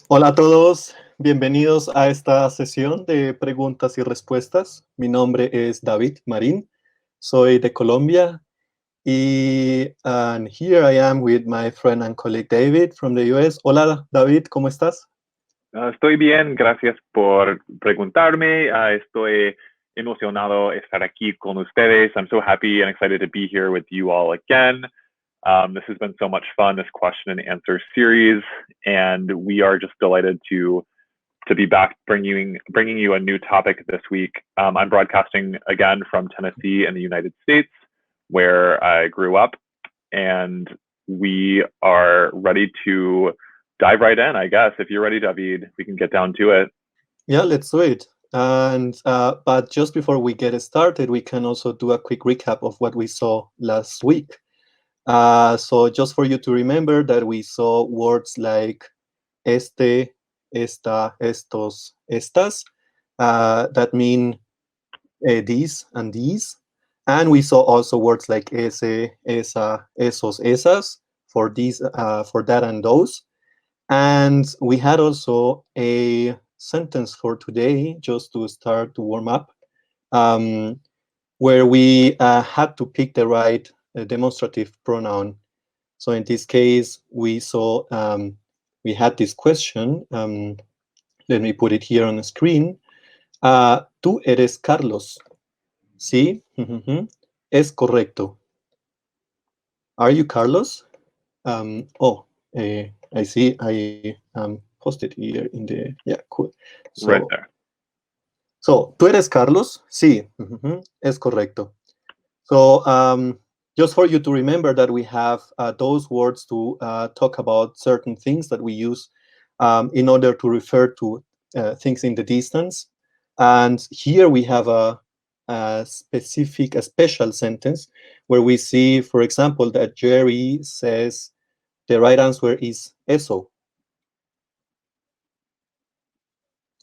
Hola a todos, bienvenidos a esta sesión de preguntas y respuestas. Mi nombre es David Marín, soy de Colombia and here I am with my friend and colleague David from the US. Hola David, ¿cómo estás? Estoy bien, gracias por preguntarme. Estoy emocionado estar aquí con ustedes. I'm so happy and excited to be here with you all again. This has been so much fun, this question and answer series, and we are just delighted to be back bringing you a new topic this week. I'm broadcasting again from Tennessee in the United States, where I grew up, and we are ready to dive right in, I guess. If you're ready, David, we can get down to it. Yeah, let's do it. But just before we get started, we can also do a quick recap of what we saw last week. So just for you to remember that we saw words like este, esta, estos, estas, that mean these and these. And we saw also words like ese, esa, esos, esas for these, for that and those. And we had also a sentence for today, just to start to warm up, where we had to pick the right demonstrative pronoun. So in this case, we saw we had this question. Let me put it here on the screen. Tú eres Carlos. Sí, es correcto. Are you Carlos? I see. I posted here in the, yeah, cool. Right there. So, ¿tú eres Carlos? Sí, es correcto. So, just for you to remember that we have those words to talk about certain things that we use in order to refer to things in the distance. And here we have a special sentence where we see, for example, that Jerry says the right answer is eso.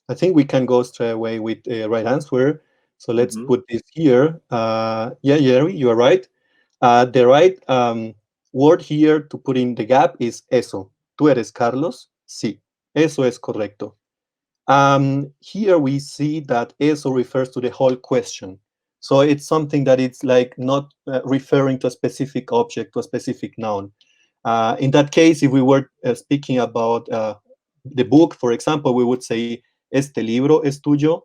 I think we can go straight away with the right answer. So let's put this here. Yeah, Jerry, you are right. The right word here to put in the gap is eso. ¿Tú eres Carlos? Sí, eso es correcto. Here we see that eso refers to the whole question. So it's something that it's like not referring to a specific object, to a specific noun. In that case, if we were speaking about the book, for example, we would say, este libro es tuyo.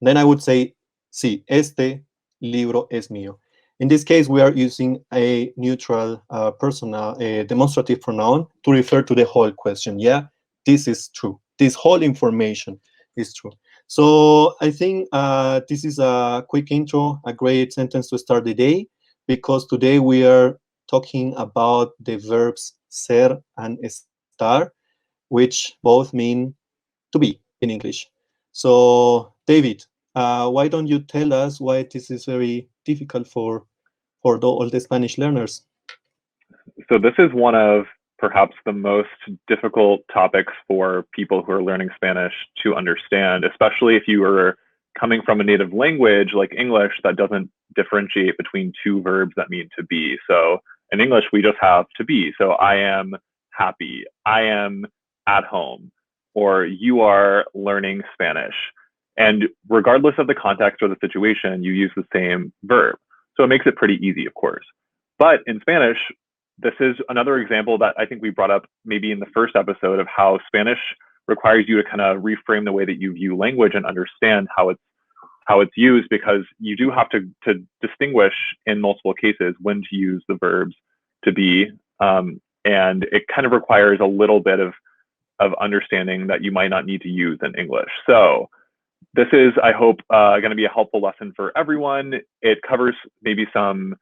Then I would say, sí, este libro es mío. In this case, we are using a neutral personal, demonstrative pronoun to refer to the whole question. Yeah, this is true. This whole information is true. So I think this is a quick intro, a great sentence to start the day, because today we are talking about the verbs ser and estar, which both mean to be in English. So, David, why don't you tell us why this is very difficult for all the Spanish learners? So this is one of perhaps the most difficult topics for people who are learning Spanish to understand, especially if you are coming from a native language like English that doesn't differentiate between two verbs that mean to be. So in English, we just have to be. So I am happy, I am at home, or you are learning Spanish. And regardless of the context or the situation, you use the same verb. So it makes it pretty easy, of course. But in Spanish, this is another example that I think we brought up maybe in the first episode of how Spanish requires you to kind of reframe the way that you view language and understand how it's used, because you do have to distinguish in multiple cases when to use the verbs to be, and it kind of requires a little bit of understanding that you might not need to use in English. So this is, I hope, going to be a helpful lesson for everyone. It covers maybe some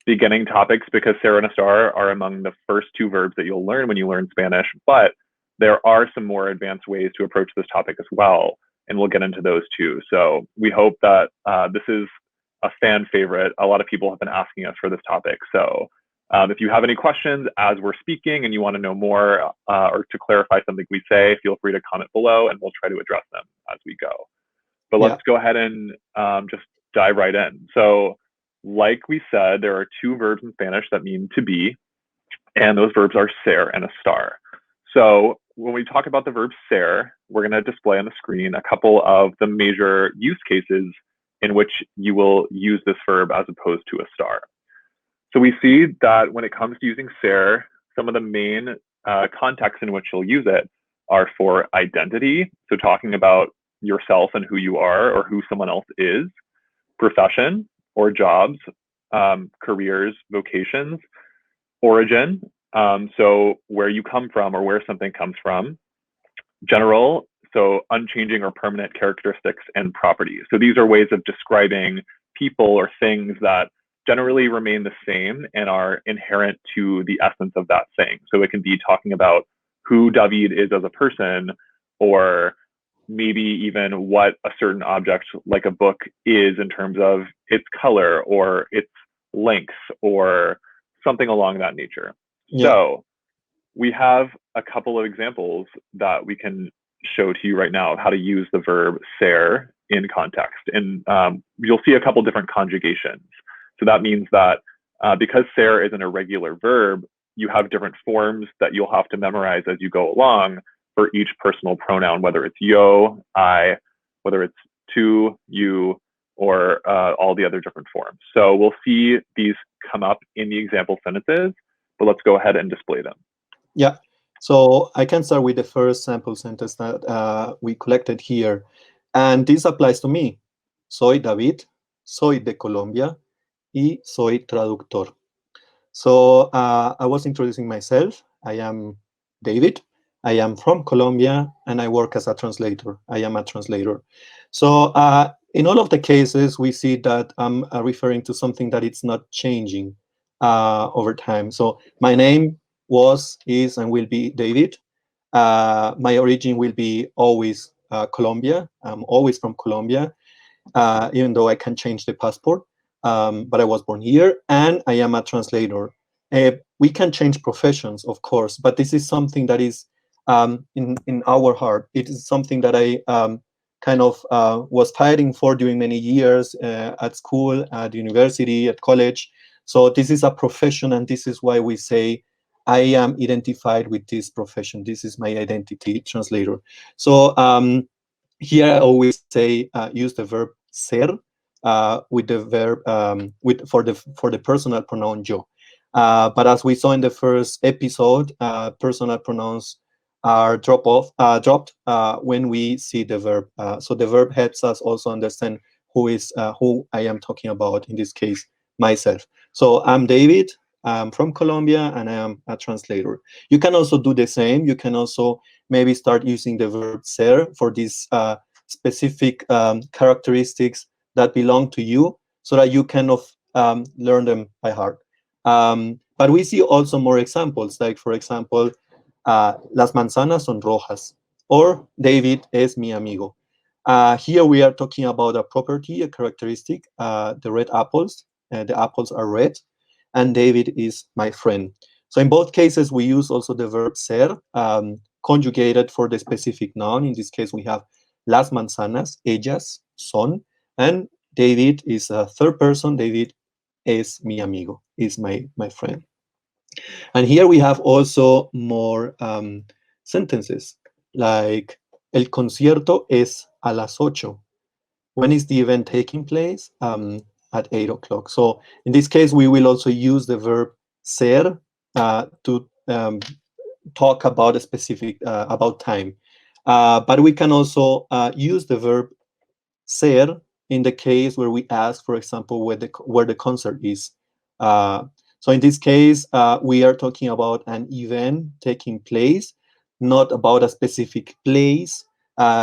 beginning topics because ser and estar are among the first two verbs that you'll learn when you learn Spanish, but there are some more advanced ways to approach this topic as well, and we'll get into those too. So we hope that this is a fan favorite. A lot of people have been asking us for this topic. So if you have any questions as we're speaking and you want to know more or to clarify something we say, feel free to comment below and we'll try to address them as we go. But let's go ahead and just dive right in. So like we said, there are two verbs in Spanish that mean to be, and those verbs are ser and estar. So when we talk about the verb ser, we're going to display on the screen a couple of the major use cases in which you will use this verb as opposed to a star. So we see that when it comes to using ser, some of the main contexts in which you'll use it are for identity, so talking about yourself and who you are or who someone else is, profession or jobs, careers, vocations, origin, so where you come from or where something comes from, general, so unchanging or permanent characteristics and properties. So these are ways of describing people or things that generally remain the same and are inherent to the essence of that thing. So it can be talking about who David is as a person, or maybe even what a certain object like a book is in terms of its color or its length or something along that nature. Yeah. So we have a couple of examples that we can show to you right now of how to use the verb ser in context. And you'll see a couple different conjugations. So that means that because ser is an irregular verb, you have different forms that you'll have to memorize as you go along for each personal pronoun, whether it's yo, I, whether it's to, you, or all the other different forms. So we'll see these come up in the example sentences, but let's go ahead and display them. Yeah. So I can start with the first sample sentence that we collected here. And this applies to me. Soy David, soy de Colombia, y soy traductor. So I was introducing myself. I am David. I am from Colombia, and I work as a translator. I am a translator. So in all of the cases, we see that I'm referring to something that it's not changing over time. So my name was, is, and will be David. My origin will be always Colombia. I'm always from Colombia, even though I can change the passport. But I was born here, and I am a translator. We can change professions, of course, but this is something that is in our heart. It is something that I kind of was fighting for during many years at school, at university, at college. So this is a profession, and this is why we say I am identified with this profession. This is my identity, translator. So here I always say use the verb ser with the verb with for the personal pronoun yo. But as we saw in the first episode, personal pronouns are dropped when we see the verb. So the verb helps us also understand who I am talking about. In this case, myself. So I'm David. I'm from Colombia, and I am a translator. You can also do the same. You can also maybe start using the verb ser for these specific characteristics that belong to you, so that you kind of learn them by heart. But we see also more examples, like, for example, las manzanas son rojas, or David es mi amigo. Here we are talking about a property, a characteristic, the red apples. The apples are red, and David is my friend. So in both cases, we use also the verb ser, conjugated for the specific noun. In this case, we have las manzanas, ellas son, and David is a third person. David es mi amigo, is my friend. And here we have also more sentences, like el concierto es a las 8. When is the event taking place? At 8 o'clock. So in this case, we will also use the verb ser to talk about a specific, about time. But we can also use the verb ser in the case where we ask, for example, where the concert is. So in this case, we are talking about an event taking place, not about a specific place,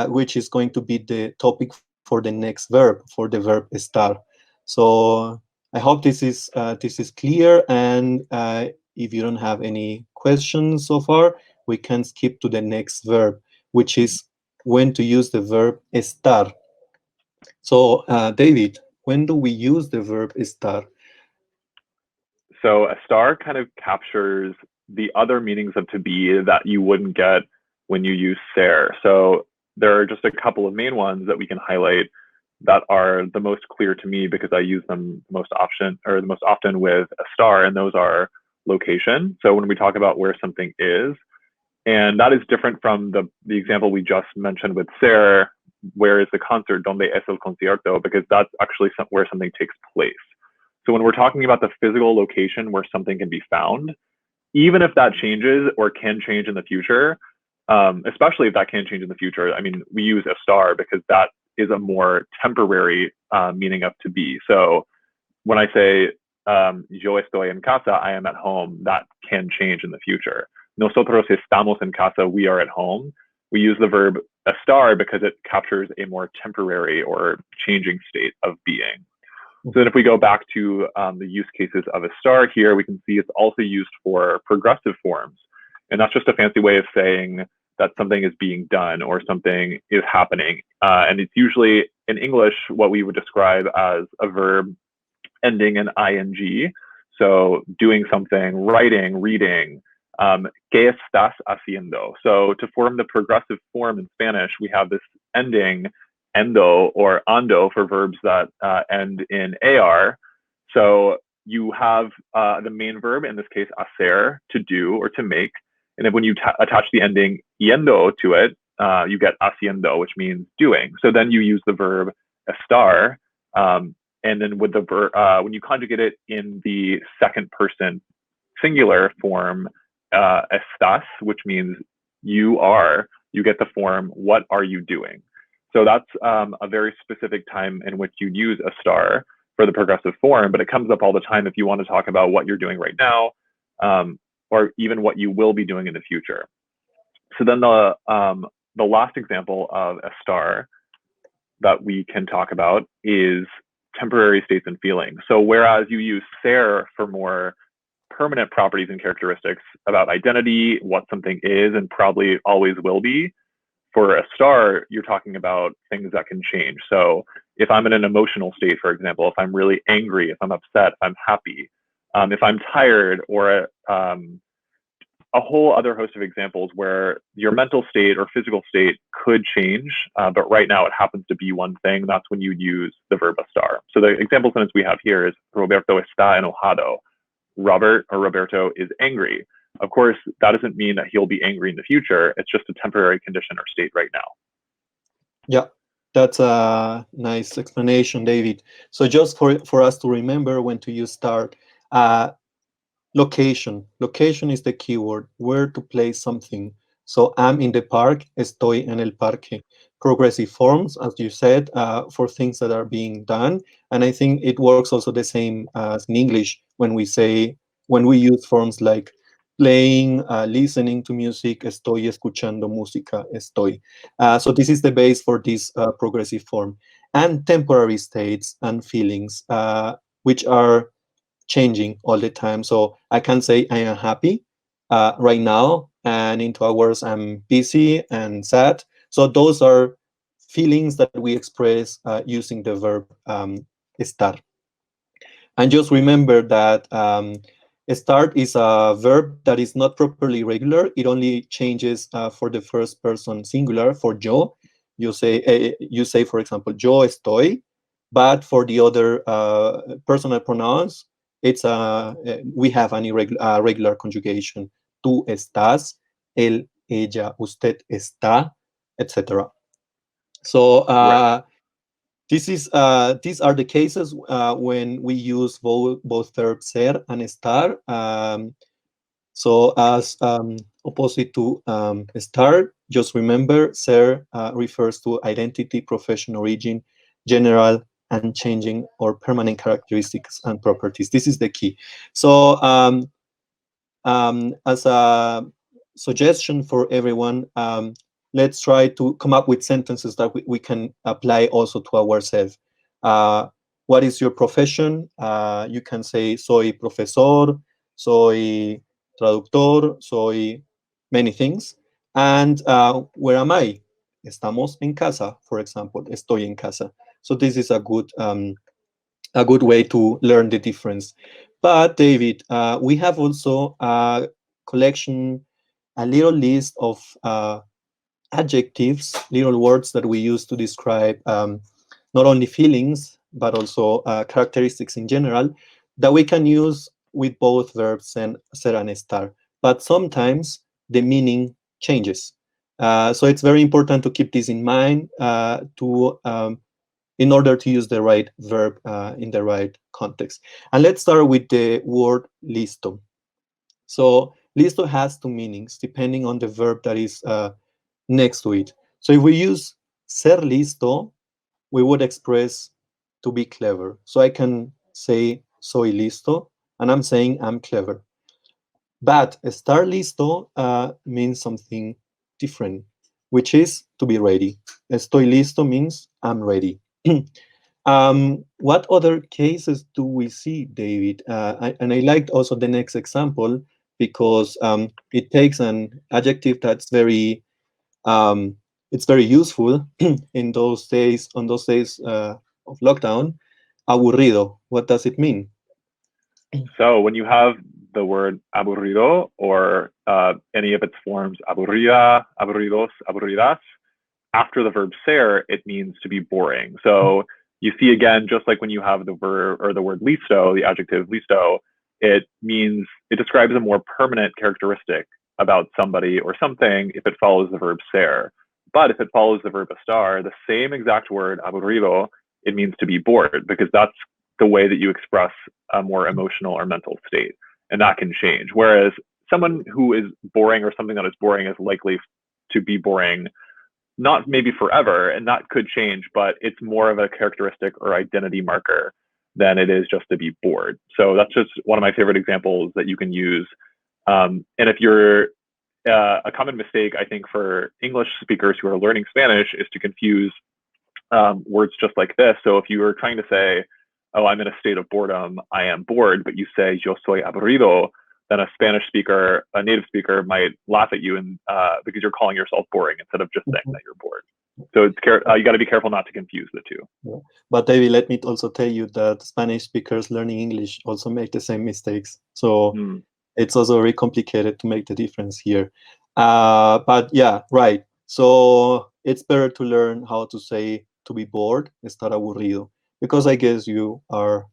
which is going to be the topic for the next verb, for the verb estar. So I hope this is clear, and if you don't have any questions so far, we can skip to the next verb, which is when to use the verb estar. So, David, when do we use the verb estar? So a star kind of captures the other meanings of to be that you wouldn't get when you use ser. So there are just a couple of main ones that we can highlight that are the most clear to me because I use them most often with a star, and those are location. So when we talk about where something is, And that is different from the example we just mentioned with Ser, where is the concert, donde es el concierto, because that's actually where something takes place. So when we're talking about the physical location where something can be found, even if that changes or can change in the future, especially if that can change in the future, I mean, we use estar because that is a more temporary meaning of to be. So when I say yo estoy en casa, I am at home, that can change in the future. Nosotros estamos en casa, we are at home. We use the verb estar because it captures a more temporary or changing state of being. So then if we go back to the use cases of estar here, we can see it's also used for progressive forms. And that's just a fancy way of saying that something is being done or something is happening. And it's usually in English what we would describe as a verb ending in ing. So doing something, writing, reading. ¿Qué estás haciendo? So to form the progressive form in Spanish, we have this ending, endo or ando for verbs that end in ar. So you have the main verb, in this case, hacer, to do or to make. And then when you attach the ending yendo to it, you get haciendo, which means doing. So then you use the verb estar. And then with the verb, when you conjugate it in the second person singular form, estás, which means you are, you get the form, what are you doing? So that's a very specific time in which you use estar for the progressive form, but it comes up all the time if you want to talk about what you're doing right now, or even what you will be doing in the future. So then the last example of estar that we can talk about is temporary states and feelings. So whereas you use ser for more permanent properties and characteristics about identity, what something is and probably always will be, for a star, you're talking about things that can change. So if I'm in an emotional state, for example, if I'm really angry, if I'm upset, if I'm happy, if I'm tired, or a whole other host of examples where your mental state or physical state could change, but right now it happens to be one thing. That's when you use the verb estar. So the example sentence we have here is Roberto está enojado. Robert or Roberto is angry. Of course, that doesn't mean that he'll be angry in the future. It's just a temporary condition or state right now. Yeah, that's a nice explanation, David. So just for us to remember when to use start, location. Location is the keyword, where to place something. So I'm in the park, estoy en el parque. Progressive forms, as you said, for things that are being done. And I think it works also the same as in English when we use forms like playing, listening to music, estoy escuchando música, estoy. So this is the base for this progressive form. And temporary states and feelings, which are changing all the time. So I can say I am happy right now, and in 2 hours I'm busy and sad. So those are feelings that we express using the verb estar. And just remember that start is a verb that is not properly regular. It only changes for the first person singular. For yo, you say, for example, yo estoy, but for the other personal pronouns, it's we have an irregular regular conjugation. Tú estás, él, ella, usted está, etc. So Right. these are the cases when we use both verb ser and estar. So as opposite to estar, just remember ser refers to identity, profession, origin, general and changing or permanent characteristics and properties. This is the key. So as a suggestion for everyone, let's try to come up with sentences that we can apply also to ourselves. What is your profession? You can say, soy profesor, soy traductor, soy many things. And where am I? Estamos en casa, for example, estoy en casa. So this is a good way to learn the difference. But David, we have also a collection, a little list of adjectives, little words that we use to describe not only feelings, but also characteristics in general, that we can use with both verbs and ser and estar. But sometimes the meaning changes. So it's very important to keep this in mind in order to use the right verb in the right context. And let's start with the word listo. So listo has two meanings depending on the verb that is next to it. So if we use ser listo, we would express to be clever. So I can say soy listo, and I'm saying I'm clever. But estar listo means something different, which is to be ready. Estoy listo means I'm ready. What other cases do we see, David? And I liked also the next example because it takes an adjective that's very it's very useful in those days on those days of lockdown. Aburrido. What does it mean? So when you have the word aburrido or any of its forms, aburrida, aburridos, aburridas, after the verb ser, it means to be boring. So you see again, just like when you have the verb or the word listo, the adjective listo, it describes a more permanent characteristic about somebody or something if it follows the verb ser. But if it follows the verb estar, the same exact word aburrido, it means to be bored because that's the way that you express a more emotional or mental state, and that can change. Whereas someone who is boring or something that is boring is likely to be boring not maybe forever, and that could change, but it's more of a characteristic or identity marker than it is just to be bored. So that's just one of my favorite examples that you can use. And if you're a common mistake, I think, for English speakers who are learning Spanish is to confuse words just like this. So if you were trying to say, oh, I'm in a state of boredom, I am bored, but you say, yo soy aburrido, then a Spanish speaker, a native speaker might laugh at you and because you're calling yourself boring instead of just saying that you're bored. So you got to be careful not to confuse the two. Yeah. But David, let me also tell you that Spanish speakers learning English also make the same mistakes. So Mm. it's also very complicated to make the difference here. But yeah, right. So it's better to learn how to say to be bored, estar aburrido, because I guess you are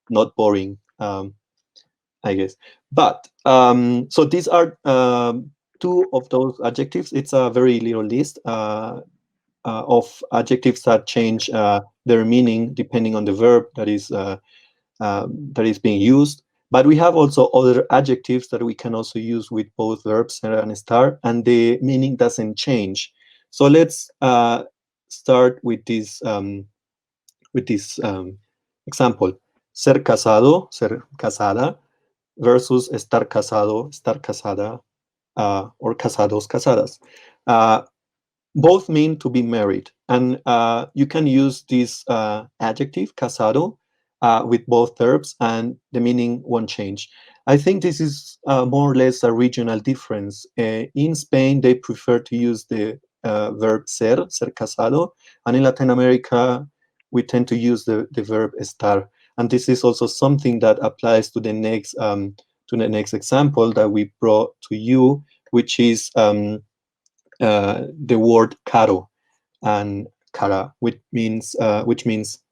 not boring, I guess. But so these are two of those adjectives. It's a very little list of adjectives that change their meaning depending on the verb that is being used. But we have also other adjectives that we can also use with both verbs ser and estar, and the meaning doesn't change. So let's start with this example: ser casado, ser casada, versus estar casada, or casados, casadas. Uh, Both mean to be married, and you can use this adjective casado with both verbs, and the meaning won't change. I think this is more or less a regional difference. In Spain, they prefer to use the verb ser casado, and in Latin America, we tend to use the verb estar. And this is also something that applies to the next example that we brought to you, which is the word caro and cara, which means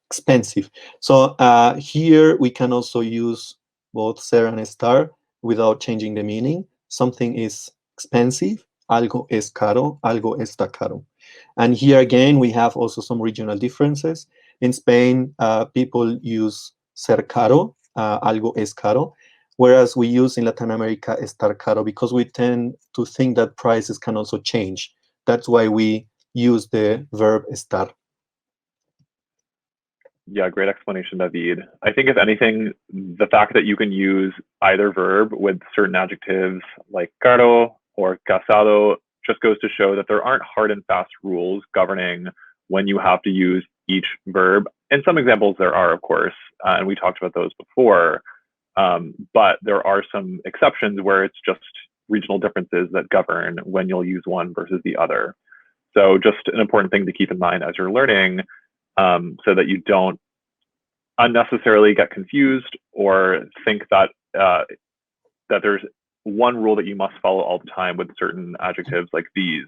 expensive. So here we can also use both ser and estar without changing the meaning. Something is expensive, algo es caro, algo está caro. And here again, we have also some regional differences. In Spain, people use ser caro, algo es caro, whereas we use in Latin America estar caro because we tend to think that prices can also change. That's why we use the verb estar. Yeah, great explanation, David. I think if anything, the fact that you can use either verb with certain adjectives like caro or casado just goes to show that there aren't hard and fast rules governing when you have to use each verb. In some examples, there are, of course, and we talked about those before. But there are some exceptions where it's just regional differences that govern when you'll use one versus the other. So just an important thing to keep in mind as you're learning, so that you don't unnecessarily get confused or think that that there's one rule that you must follow all the time with certain adjectives like these,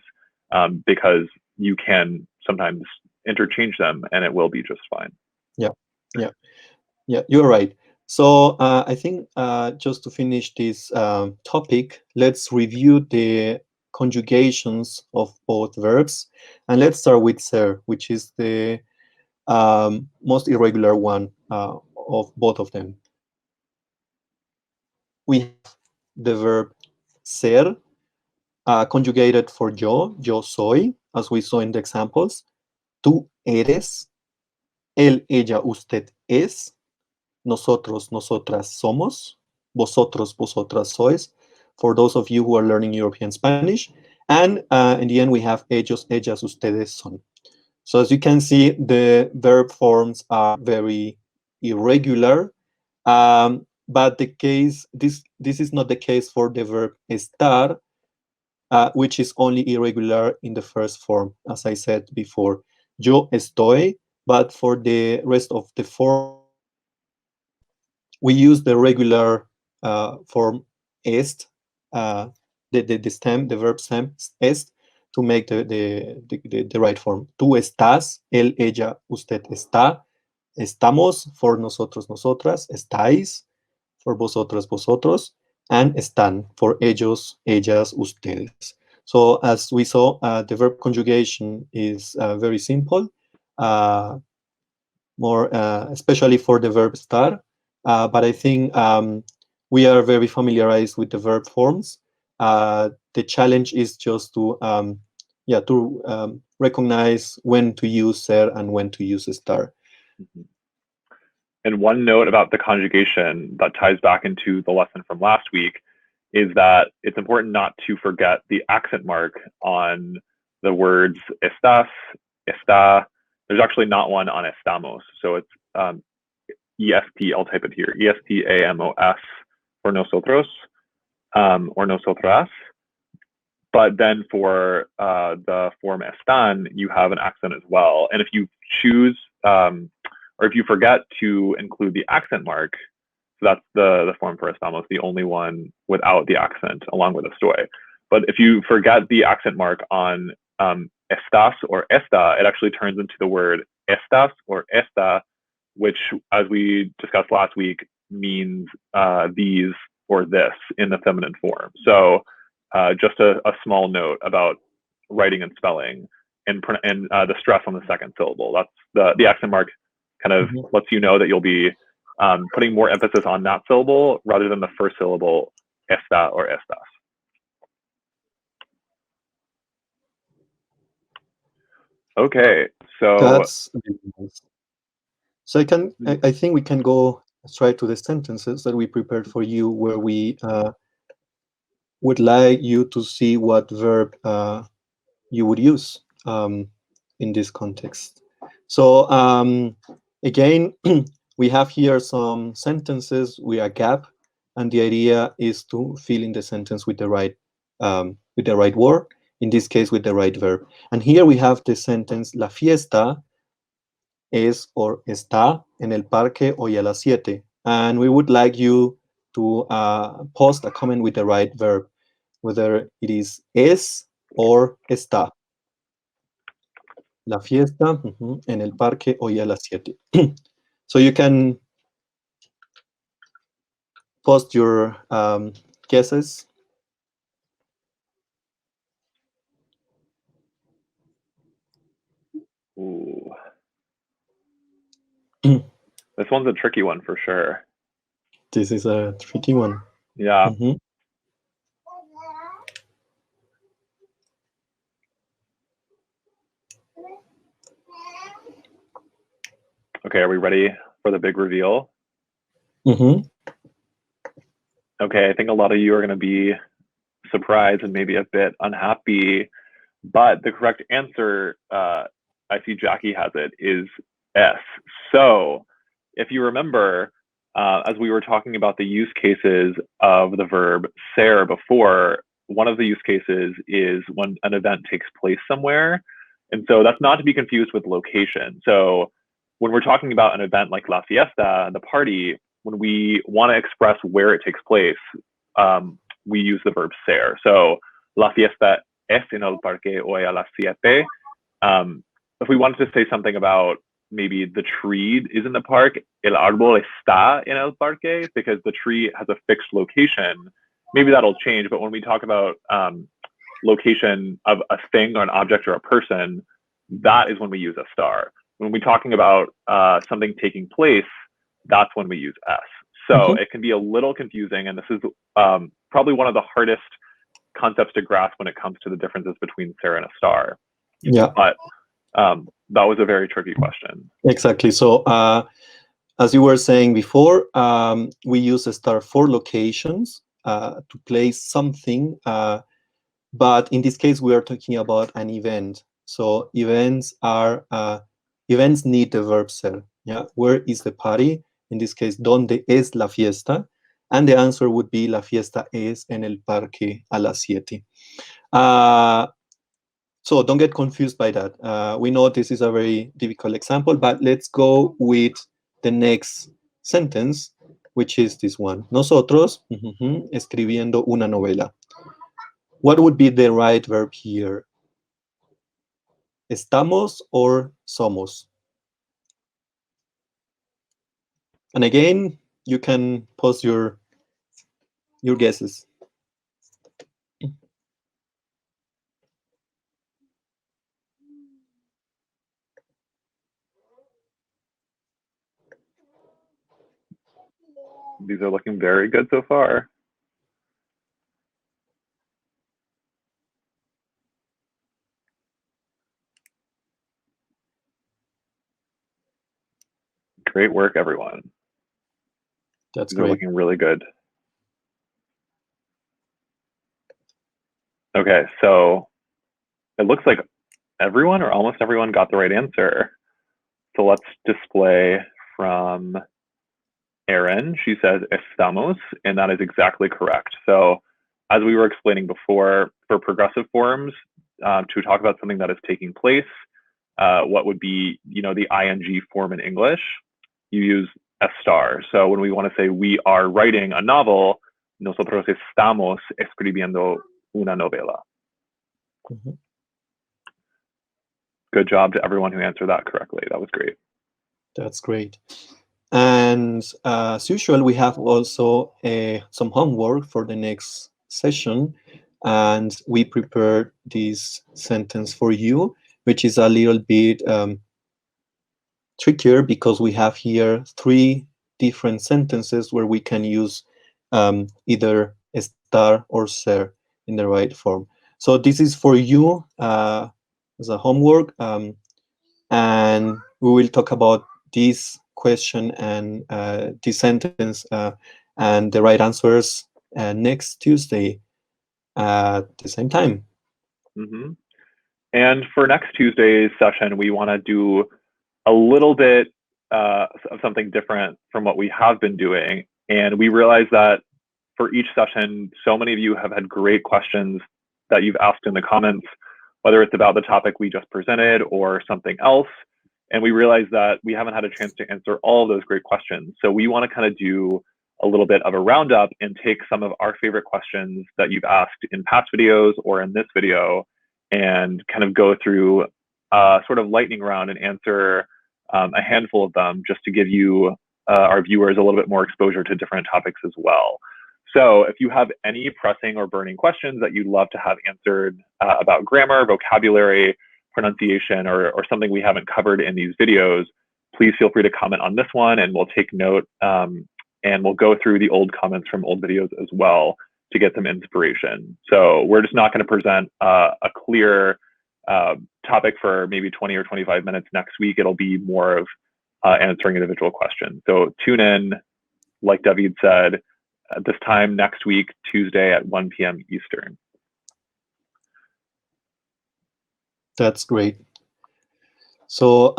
because you can sometimes interchange them and it will be just fine. Yeah, yeah, yeah. You're right. So I think just to finish this topic, let's review conjugations of both verbs. And let's start with ser, which is the most irregular one of both of them. We have the verb ser, conjugated for yo soy, as we saw in the examples. Tú eres, él, ella, usted es, nosotros, nosotras somos, vosotros, vosotras sois, for those of you who are learning European Spanish. And in the end, we have ellos, ellas, ustedes son. So as you can see, the verb forms are very irregular. But this is not the case for the verb estar, which is only irregular in the first form, as I said before. Yo estoy, but for the rest of the forms, we use the regular form est, the stem, the verb stem est, to make the right form. Tú estás, él, ella, usted está, estamos for nosotros, nosotras, estáis for vosotras, vosotros, and están for ellos, ellas, ustedes. So as we saw, the verb conjugation is very simple, more especially for the verb estar. But I think we are very familiarized with the verb forms. The challenge is just to recognize when to use ser and when to use estar. And one note about the conjugation that ties back into the lesson from last week is that it's important not to forget the accent mark on the words estás, está. There's actually not one on estamos. So it's EST, I'll type it here, ESTAMOS for nosotros or nosotras. But then for the form están, you have an accent as well. And if you choose, or if you forget to include the accent mark, so that's the form for estamos, the only one without the accent, along with estoy. But if you forget the accent mark on estás or esta, it actually turns into the word estas or esta, which, as we discussed last week, means these or this in the feminine form. So just a small note about writing and spelling and the stress on the second syllable. That's the accent mark kind of lets you know that you'll be putting more emphasis on that syllable rather than the first syllable, esta or estas. Okay, so that's nice. So I think we can go straight to the sentences that we prepared for you, where we would like you to see what verb you would use in this context. So again, we have here some sentences with a gap, and the idea is to fill in the sentence with the right word. In this case, with the right verb. And here we have the sentence: La fiesta es or está en el parque hoy a las 7. And we would like you to post a comment with the right verb, whether it is es or está. La fiesta en el parque hoy a las 7. So you can post your guesses. Ooh. This one's a tricky one for sure. This is a tricky one. Yeah. Okay, are we ready for the big reveal? Okay, I think a lot of you are going to be surprised and maybe a bit unhappy, but the correct answer, I see Jackie has it, is S. So if you remember, as we were talking about the use cases of the verb ser before, one of the use cases is when an event takes place somewhere. And so that's not to be confused with location. So when we're talking about an event like La Fiesta, the party, when we want to express where it takes place, we use the verb ser. So La Fiesta es en el parque hoy a las 7. If we wanted to say something about maybe the tree is in the park, el árbol está en el parque, because the tree has a fixed location, maybe that'll change. But when we talk about location of a thing or an object or a person, that is when we use Estar. When we're talking about something taking place, that's when we use S. So it can be a little confusing, and this is probably one of the hardest concepts to grasp when it comes to the differences between Ser and Estar. Yeah. But that was a very tricky question. Exactly. So as you were saying before, we use Estar for locations to place something, but in this case, we are talking about an event. So events need the verb ser. Yeah, where is the party? In this case, ¿dónde es la fiesta? And the answer would be la fiesta es en el parque a las 7. So don't get confused by that. We know this is a very difficult example, but let's go with the next sentence, which is this one. Nosotros escribiendo una novela. What would be the right verb here? ¿Estamos or somos? And again, you can post your guesses. These are looking very good so far. Great work, everyone. That's These are great. looking really good. Okay, so it looks like everyone or almost everyone got the right answer. So let's display from Erin. She says estamos, and that is exactly correct. So as we were explaining before, for progressive forms, to talk about something that is taking place, what would be, the ing form in English, you use estar. So when we want to say we are writing a novel, nosotros estamos escribiendo una novela. Mm-hmm. Good job to everyone who answered that correctly. That was great. That's great. And as usual, we have also some homework for the next session. And we prepared this sentence for you, which is a little bit trickier because we have here 3 different sentences where we can use either estar or ser in the right form. So this is for you as a homework, and we will talk about this question and this sentence and the right answers next Tuesday at the same time. Mm-hmm. And for next Tuesday's session, we want to do a little bit of something different from what we have been doing. And we realize that for each session, so many of you have had great questions that you've asked in the comments, whether it's about the topic we just presented or something else. And we realize that we haven't had a chance to answer all of those great questions. So we want to kind of do a little bit of a roundup and take some of our favorite questions that you've asked in past videos or in this video and kind of go through a sort of lightning round and answer a handful of them just to give you, our viewers, a little bit more exposure to different topics as well. So if you have any pressing or burning questions that you'd love to have answered about grammar, vocabulary, pronunciation, or something we haven't covered in these videos, please feel free to comment on this one and we'll take note, and we'll go through the old comments from old videos as well to get some inspiration. So we're just not going to present a clear topic for maybe 20 or 25 minutes next week. It'll be more of answering individual questions. So tune in, like David said, at this time next week, Tuesday at 1 p.m. Eastern. That's great. So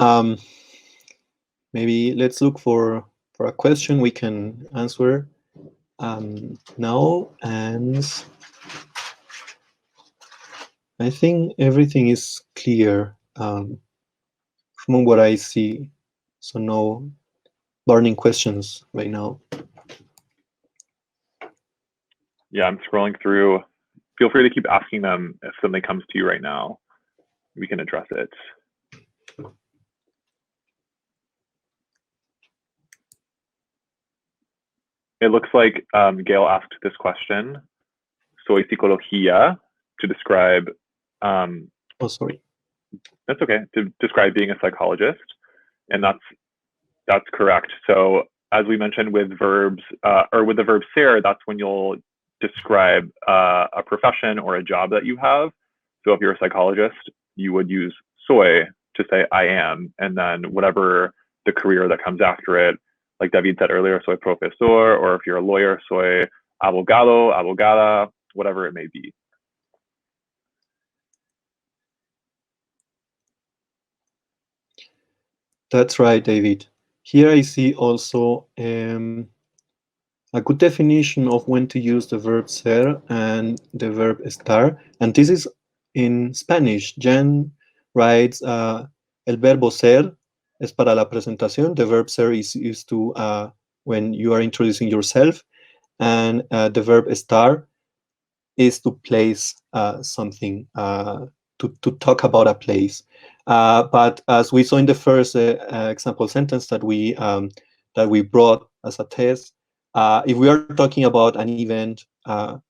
maybe let's look for a question we can answer now. And I think everything is clear from what I see. So no burning questions right now. Yeah, I'm scrolling through. Feel free to keep asking them if something comes to you right now. We can address it. It looks like Gail asked this question. Soy psicología. to describe. Oh, sorry. That's okay. To describe being a psychologist, and that's correct. So as we mentioned with verbs or with the verb ser, that's when you'll describe a profession or a job that you have. So if you're a psychologist, you would use soy to say I am, and then whatever the career that comes after it, like David said earlier, soy profesor, or if you're a lawyer, soy abogado, abogada, whatever it may be. That's right, David. Here I see also a good definition of when to use the verb ser and the verb estar. And this is in Spanish. Jen writes, el verbo ser es para la presentación. The verb ser is used to when you are introducing yourself. And the verb estar is to place something, to talk about a place. But as we saw in the first example sentence that we brought as a test, if we are talking about an event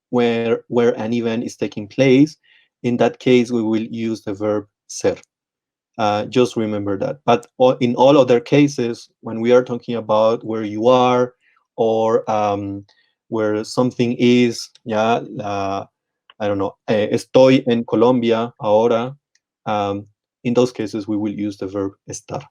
where an event is taking place, in that case we will use the verb ser. Just remember that. But in all other cases, when we are talking about where you are or where something is, yeah, I don't know, estoy en Colombia ahora. In those cases, we will use the verb estar.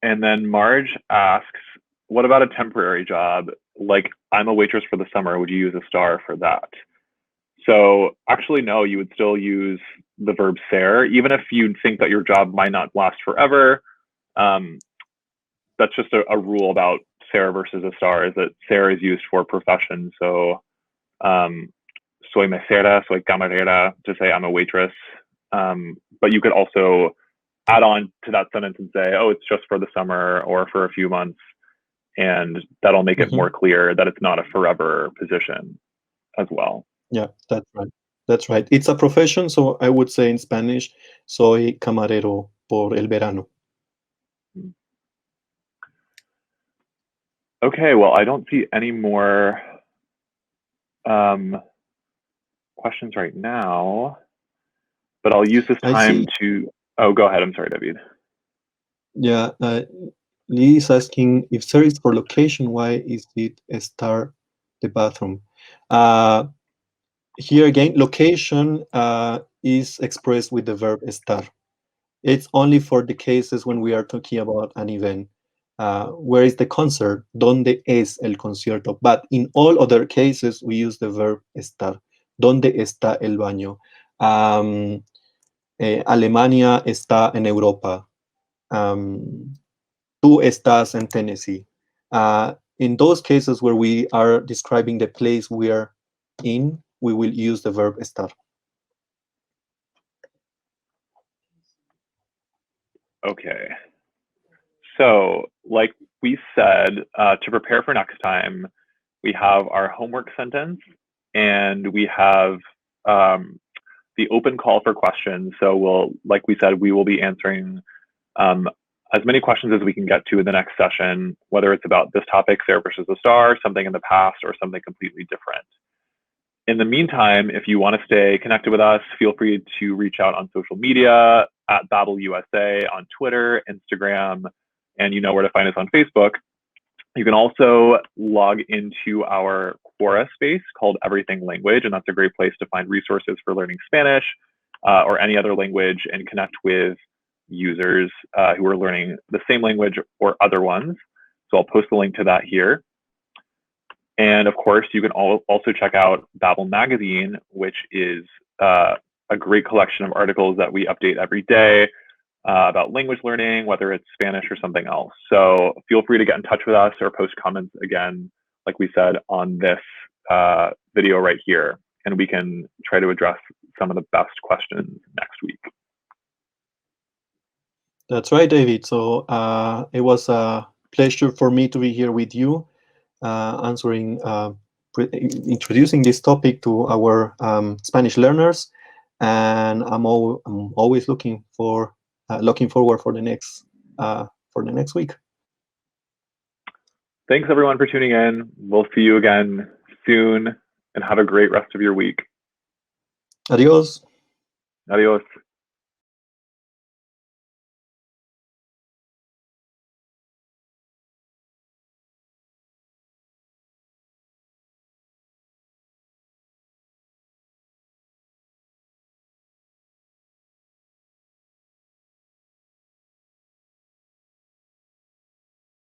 And then Marge asks, what about a temporary job? Like, I'm a waitress for the summer. Would you use estar for that? So actually, no, you would still use the verb ser, even if you think that your job might not last forever. That's just a rule about ser versus estar, is that ser is used for profession. So soy mesera, soy camarera, to say I'm a waitress. But you could also add on to that sentence and say, oh, it's just for the summer or for a few months. And that'll make it more clear that it's not a forever position as well. Yeah, that's right. That's right. It's a profession, so I would say in Spanish, soy camarero por el verano. Okay, well, I don't see any more questions right now, but I'll use this time to. Oh, go ahead. I'm sorry, David. Yeah, Lee is asking if ser is for location, why is it estar the bathroom? Here again, location is expressed with the verb estar. It's only for the cases when we are talking about an event. Where is the concert? ¿Dónde es el concierto? But in all other cases, we use the verb estar. ¿Dónde está el baño? Alemania está en Europa. Tú estás en Tennessee. In those cases where we are describing the place we are in, we will use the verb estar. Okay. So, like we said, to prepare for next time, we have our homework sentence and we have the open call for questions. So like we said, we will be answering as many questions as we can get to in the next session, whether it's about this topic, ser versus estar, something in the past, or something completely different. In the meantime, if you want to stay connected with us, feel free to reach out on social media at Babel USA on Twitter, Instagram, and you know where to find us on Facebook. You can also log into our Quora space called Everything Language, and that's a great place to find resources for learning Spanish or any other language and connect with users who are learning the same language or other ones. So I'll post the link to that here. And of course, you can also check out Babel Magazine, which is a great collection of articles that we update every day about language learning, whether it's Spanish or something else. So feel free to get in touch with us or post comments again, like we said, on this video right here, and we can try to address some of the best questions next week. That's right, David. So it was a pleasure for me to be here with you, answering, introducing this topic to our Spanish learners, and I'm always looking forward for the next week. Thanks everyone for tuning in. We'll see you again soon, and have a great rest of your week. Adios. Adios.